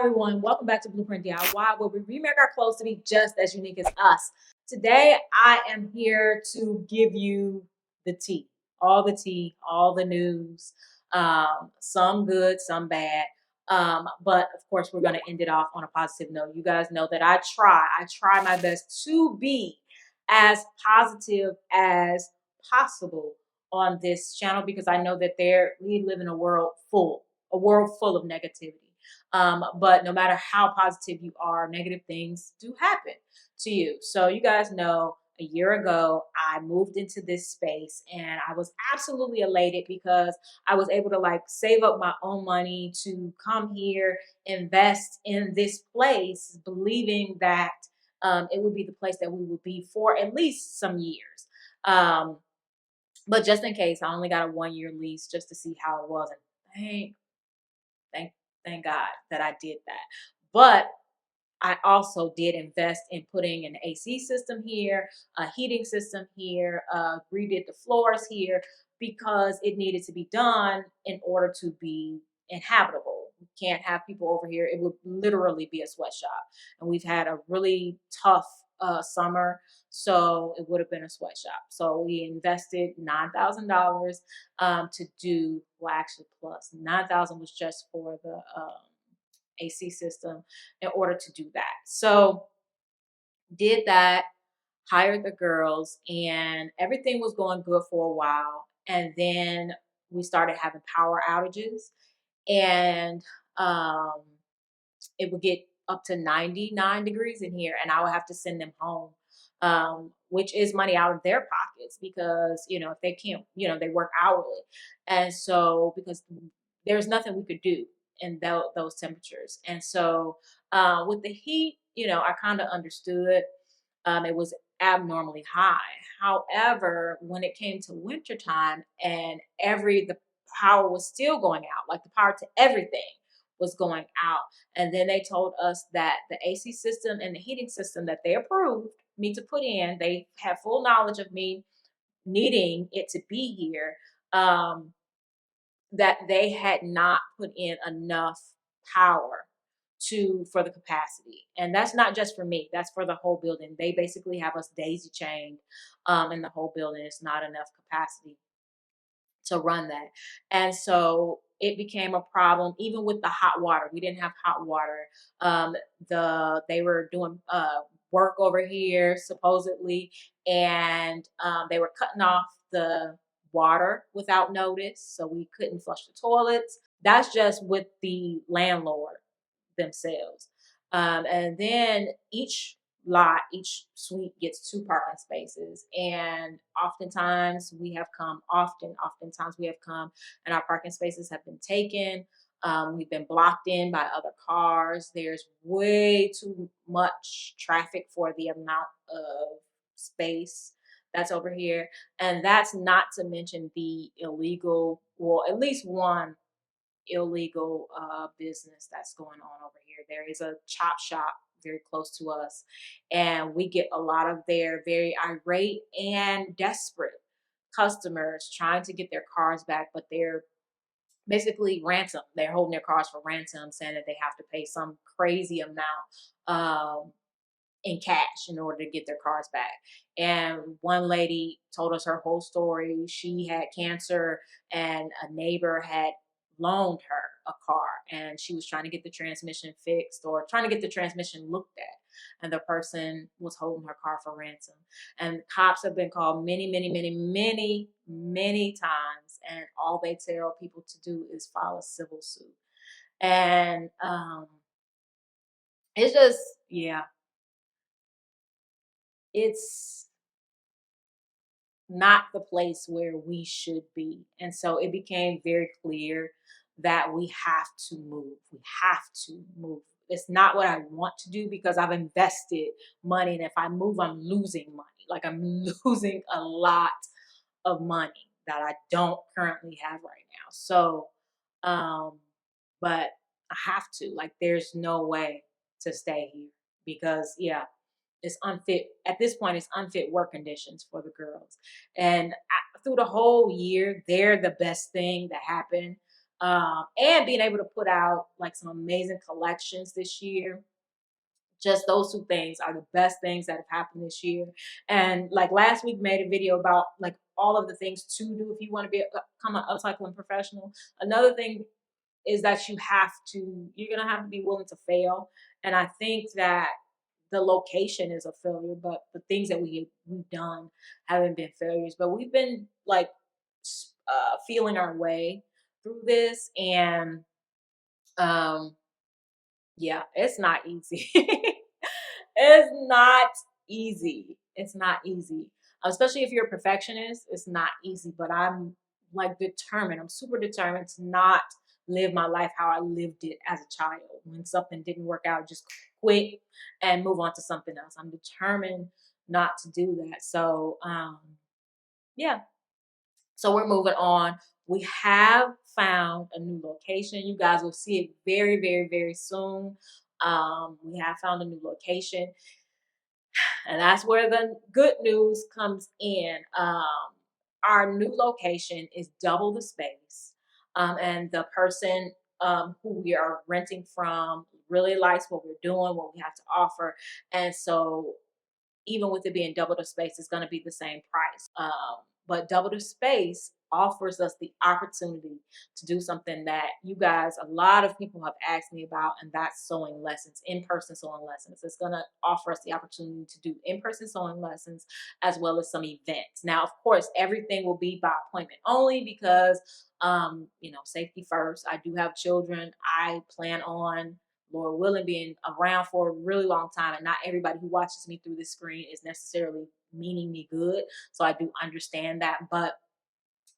everyone, welcome back to Blueprint DIY, where we remake our clothes to be just as unique as us. Today, I am here to give you the tea, all the news, some good, some bad. But of course, we're going to end it off on a positive note. You guys know that I try my best to be as positive as possible on this channel because I know that we live in a world full of negativity. But no matter how positive you are, negative things do happen to you. So you guys know a year ago, I moved into this space and I was absolutely elated because I was able to save up my own money to come here, invest in this place, believing that it would be the place that we would be for at least some years. But just in case, I only got a 1-year lease just to see how it was. And thank thank God that I did that. But I also did invest in putting an AC system here, a heating system here, redid the floors here because it needed to be done in order to be inhabitable. We can't have people over here. It would literally be a sweatshop. And we've had a really tough summer, so it would have been a sweatshop. So we invested $9,000 to do, well, actually plus 9,000 was just for the AC system in order to do that. So did that, hired the girls, and everything was going good for a while. And then we started having power outages, and um, it would get up to 99 degrees in here, and I would have to send them home, which is money out of their pockets because, if they can't, they work hourly. And so, because there's nothing we could do in those temperatures. And so, with the heat, I kind of understood it was abnormally high. However, when it came to wintertime and the power was still going out, like the power to everything was going out. And then they told us that the AC system and the heating system that they approved me to put in, they had full knowledge of me needing it to be here, that they had not put in enough power for the capacity. And that's not just for me, that's for the whole building. They basically have us daisy chained in the whole building. It's not enough capacity to run that. And so it became a problem even with the hot water. We didn't have hot water. They were doing work over here supposedly, and they were cutting off the water without notice, so we couldn't flush the toilets. That's just with the landlord themselves. And then each suite gets 2 parking spaces. And oftentimes we have come and our parking spaces have been taken. We've been blocked in by other cars. There's way too much traffic for the amount of space that's over here. And that's not to mention the illegal, well, at least one illegal business that's going on over here. There is a chop shop very close to us, and we get a lot of their very irate and desperate customers trying to get their cars back, but they're basically ransom. They're holding their cars for ransom, saying that they have to pay some crazy amount in cash in order to get their cars back. And one lady told us her whole story. She had cancer, and a neighbor had loaned her a car, and she was trying to get the transmission fixed or trying to get the transmission looked at, and the person was holding her car for ransom. And cops have been called many, many, many, many, many times, and all they tell people to do is file a civil suit. And it's just, yeah, it's not the place where we should be. And so it became very clear that we have to move. We have to move. It's not what I want to do because I've invested money. And if I move, I'm losing money. Like, I'm losing a lot of money that I don't currently have right now. So, but I have to. Like, there's no way to stay here because, yeah, it's unfit. At this point, it's unfit work conditions for the girls. And through the whole year, they're the best thing that happened and being able to put out like some amazing collections this year. Just those two things are the best things that have happened this year. And like last week, made a video about like all of the things to do if you want to become an upcycling professional. Another thing is that you're gonna have to be willing to fail. And I think that the location is a failure, but the things that we've done haven't been failures. But we've been like feeling our way through this, and um, yeah, it's not easy. It's not easy. It's not easy. Especially if you're a perfectionist, it's not easy. But I'm like determined. I'm super determined to not live my life how I lived it as a child. When something didn't work out, just quit and move on to something else. I'm determined not to do that. So yeah. So we're moving on. We have found a new location. You guys will see it very, very, very soon. We have found a new location, and that's where the good news comes in. Our new location is double the space, and the person who we are renting from really likes what we're doing, what we have to offer, and so even with it being double the space, it's going to be the same price. But double the space offers us the opportunity to do something that you guys, a lot of people have asked me about, and that's sewing lessons, in-person sewing lessons. It's going to offer us the opportunity to do in-person sewing lessons as well as some events. Now, of course, everything will be by appointment only because, safety first. I do have children. I plan on, Lord willing, being around for a really long time. And not everybody who watches me through this screen is necessarily meaning me good. So I do understand that. But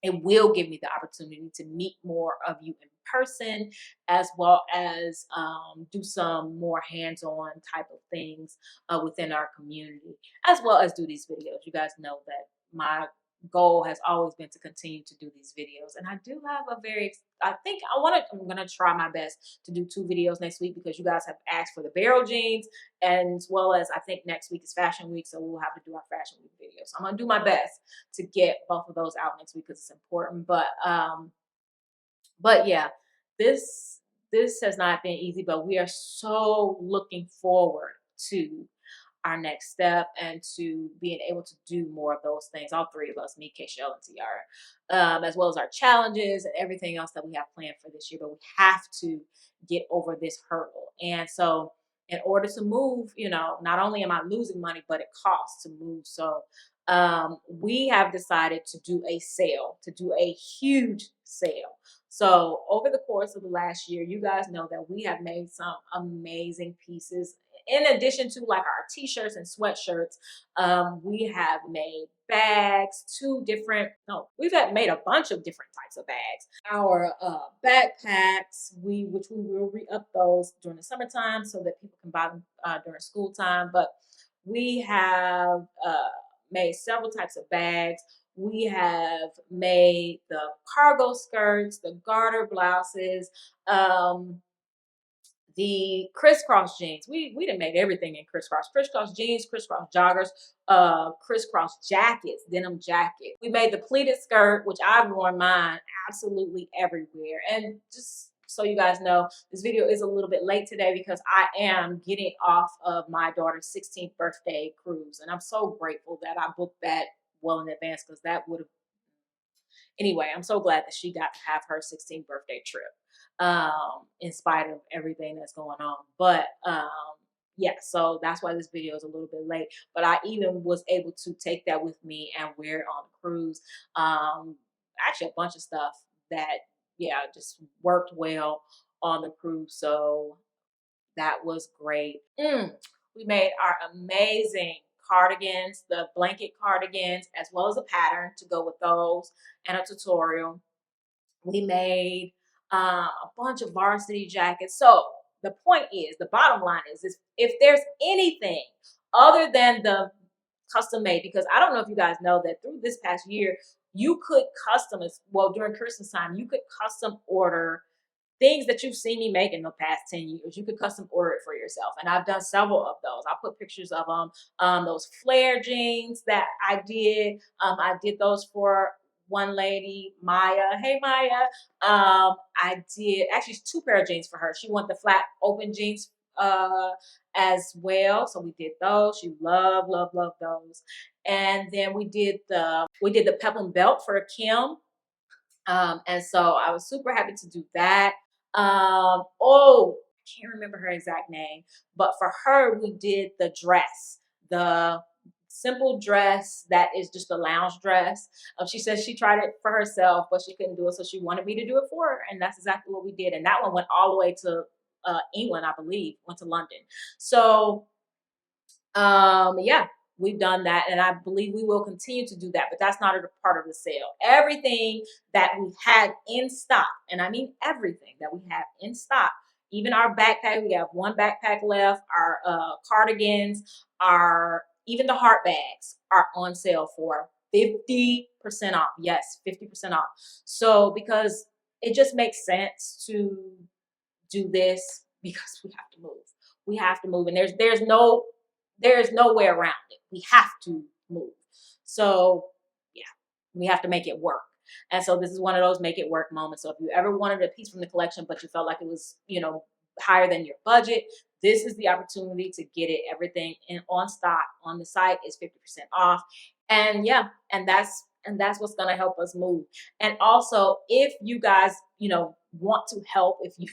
it will give me the opportunity to meet more of you in person, as well as do some more hands-on type of things within our community, as well as do these videos. You guys know that my goal has always been to continue to do these videos, and I do have I'm gonna try my best to do 2 videos next week because you guys have asked for the barrel jeans, and as well as I think next week is fashion week, so we'll have to do our fashion week video. So I'm gonna do my best to get both of those out next week because it's important. But yeah, this has not been easy, but we are so looking forward to our next step and to being able to do more of those things. All 3 of us, me, Keishel, and Tiara, as well as our challenges and everything else that we have planned for this year. But we have to get over this hurdle. And so in order to move, not only am I losing money, but it costs to move. So we have decided to do a sale, to do a huge sale. So over the course of the last year, you guys know that we have made some amazing pieces. In addition to like our t-shirts and sweatshirts, we have made bags, we've made a bunch of different types of bags. Our backpacks, which we will re-up those during the summertime so that people can buy them during school time. But we have made several types of bags. We have made the cargo skirts, the garter blouses, the crisscross jeans. We done made everything in crisscross jeans, crisscross joggers, crisscross jackets, denim jacket. We made the pleated skirt, which I've worn mine absolutely everywhere. And just so you guys know, this video is a little bit late today because I am getting off of my daughter's 16th birthday cruise, and I'm so grateful that I booked that well in advance because that would have. Anyway, I'm so glad that she got to have her 16th birthday trip, in spite of everything that's going on. But yeah, so that's why this video is a little bit late. But I even was able to take that with me and wear it on the cruise. Actually, a bunch of stuff that, yeah, just worked well on the cruise. So that was great. We made our amazing cardigans, the blanket cardigans, as well as a pattern to go with those and a tutorial. We made a bunch of varsity jackets. So the point is, the bottom line is if there's anything other than the custom made, because I don't know if you guys know that through this past year, you could during Christmas time, you could custom order things that you've seen me make in the past 10 years. You could custom order it for yourself. And I've done several of those. I'll put pictures of them. Those flare jeans that I did those for one lady, Maya. Hey Maya. I did actually two pair of jeans for her. She wanted the flat open jeans as well. So we did those. She loved those. And then we did the peplum belt for Kim. And so I was super happy to do that. I can't remember her exact name, but for her, we did the dress, the simple dress that is just a lounge dress. She says she tried it for herself, but she couldn't do it, so she wanted me to do it for her, and that's exactly what we did. And that one went all the way to England, I believe, went to London. So yeah, we've done that, and I believe we will continue to do that, but that's not a part of the sale. Everything that we had in stock, and I mean everything that we have in stock, even our backpack, we have one backpack left, our cardigans, our even the heart bags are on sale for 50% off. Yes, 50% off. So because it just makes sense to do this because we have to move. We have to move, and there's no way around it. We have to move. So yeah, we have to make it work. And so this is one of those make it work moments. So if you ever wanted a piece from the collection, but you felt like it was, higher than your budget, this is the opportunity to get it. Everything in on stock on the site is 50% off. And yeah, and that's what's gonna help us move. And also, if you guys, want to help, if you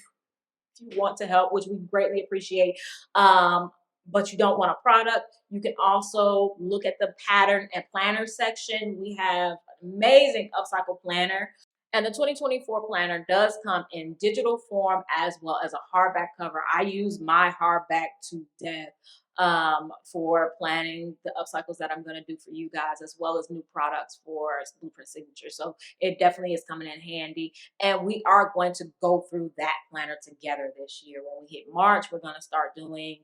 want to help, which we greatly appreciate, but you don't want a product, you can also look at the pattern and planner section. We have an amazing upcycle planner. And the 2024 planner does come in digital form as well as a hardback cover. I use my hardback to death for planning the upcycles that I'm going to do for you guys, as well as new products for Blueprint Signature. So it definitely is coming in handy. And we are going to go through that planner together this year. When we hit March, we're going to start doing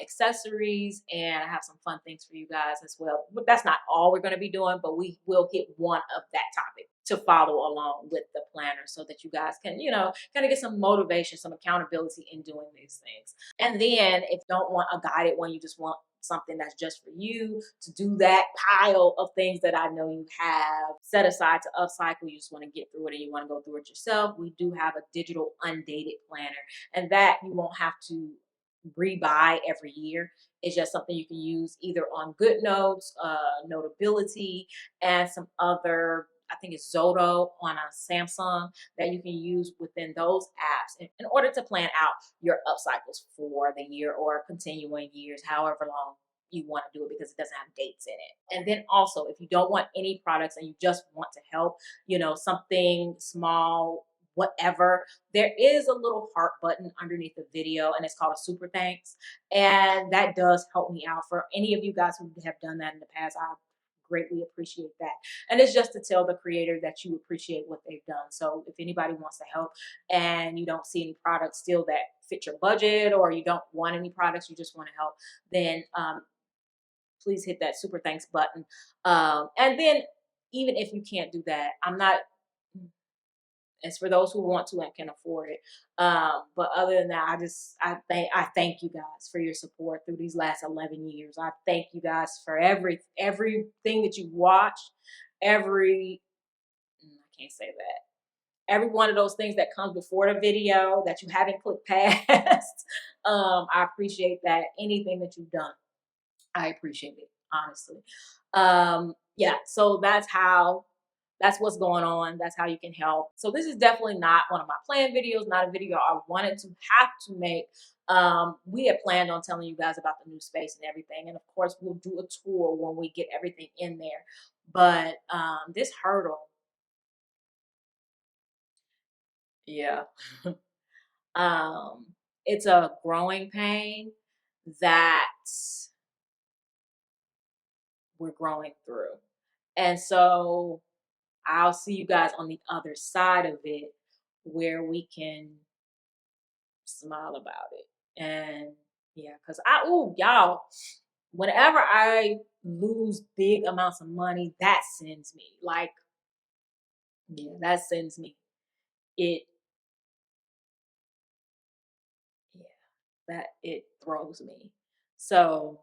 accessories, and I have some fun things for you guys as well. But that's not all we're going to be doing, but we will hit one of that topic to follow along with the planner so that you guys can, kind of get some motivation, some accountability in doing these things. And then if you don't want a guided one, you just want something that's just for you to do that pile of things that I know you have set aside to upcycle. You just want to get through it and you want to go through it yourself. We do have a digital undated planner, and that you won't have to rebuy every year. It's just something you can use either on GoodNotes, Notability, and some other, I think it's Zoto on a Samsung, that you can use within those apps in order to plan out your upcycles for the year or continuing years, however long you want to do it, because it doesn't have dates in it. And then also, if you don't want any products and you just want to help, something small, whatever, there is a little heart button underneath the video, and it's called a super thanks. And that does help me out. For any of you guys who have done that in the past, I greatly appreciate that. And it's just to tell the creator that you appreciate what they've done. So if anybody wants to help and you don't see any products still that fit your budget, or you don't want any products, you just want to help, then please hit that super thanks button. And then even if you can't do that, it's for those who want to and can afford it. But other than that, I thank you guys for your support through these last 11 years. I thank you guys for everything that you watched, I can't say that. Every one of those things that comes before the video that you haven't clicked past. I appreciate that. Anything that you've done, I appreciate it, honestly. Yeah, so that's what's going on. That's how you can help. So this is definitely not one of my planned videos, not a video I wanted to have to make. We had planned on telling you guys about the new space and everything. And of course, we'll do a tour when we get everything in there. But this hurdle, yeah, um, it's a growing pain that we're growing through. And so I'll see you guys on the other side of it, where we can smile about it. And yeah, because y'all, whenever I lose big amounts of money, that sends me. Like, yeah, that sends me. It, yeah, that it throws me. So,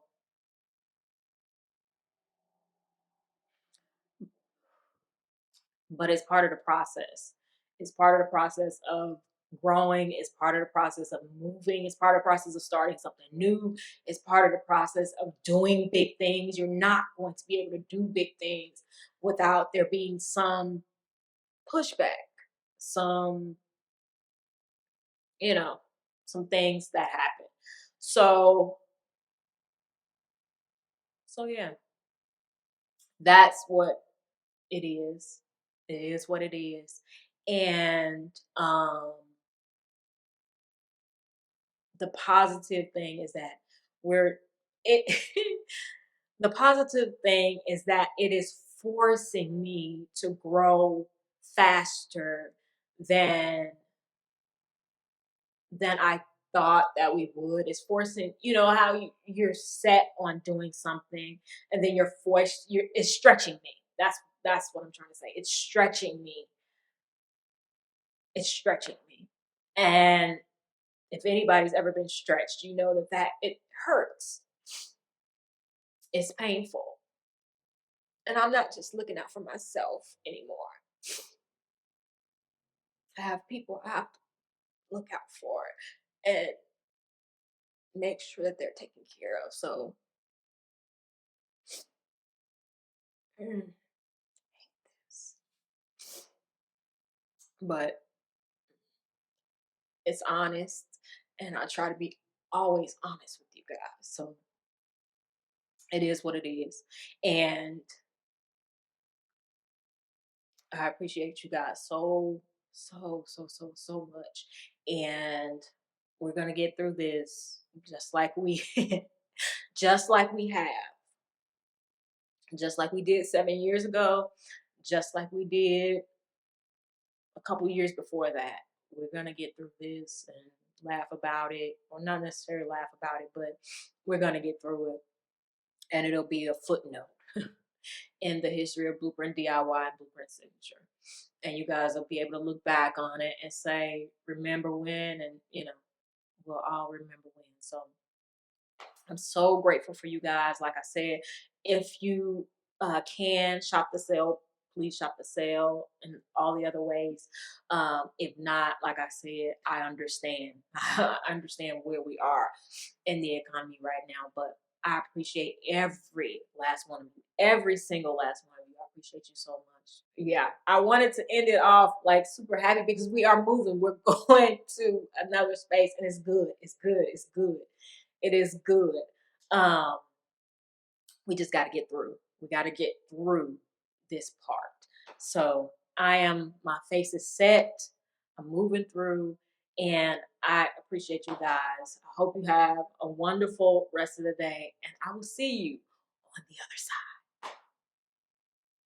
but it's part of the process. It's part of the process of growing. It's part of the process of moving. It's part of the process of starting something new. It's part of the process of doing big things. You're not going to be able to do big things without there being some pushback, some, you know, some things that happen. So, so yeah, that's what it is. It is what it is. And the positive thing is that we're it the positive thing is that it is forcing me to grow faster than I thought that we would. It's forcing, you know, how you're set on doing something and then you're forced, it's stretching me. That's what I'm trying to say. It's stretching me. It's stretching me. And if anybody's ever been stretched, you know that it hurts. It's painful. And I'm not just looking out for myself anymore. I have people I have to look out for and make sure that they're taken care of. So, mm, but it's honest, and I try to be always honest with you guys. So it is what it is, and I appreciate you guys so much. And we're gonna get through this just like we just like we have, just like we did 7 years ago, just like we did a couple years before that. We're gonna get through this and laugh about it, or not necessarily laugh about it, but we're gonna get through it, and it'll be a footnote in the history of Blueprint DIY and Blueprint Signature. And you guys will be able to look back on it and say, remember when, and we'll all remember when. So I'm so grateful for you guys. Like I said, if you can shop the sale, please shop the sale and all the other ways. If not, like I said, I understand. I understand where we are in the economy right now, but I appreciate every last one of you, every single last one of you. I appreciate you so much. Yeah, I wanted to end it off like super happy because we are moving. We're going to another space, and it's good. It's good. It's good. It is good. Um, we just got to get through. We got to get through this part. So my face is set. I'm moving through, and I appreciate you guys. I hope you have a wonderful rest of the day, and I will see you on the other side.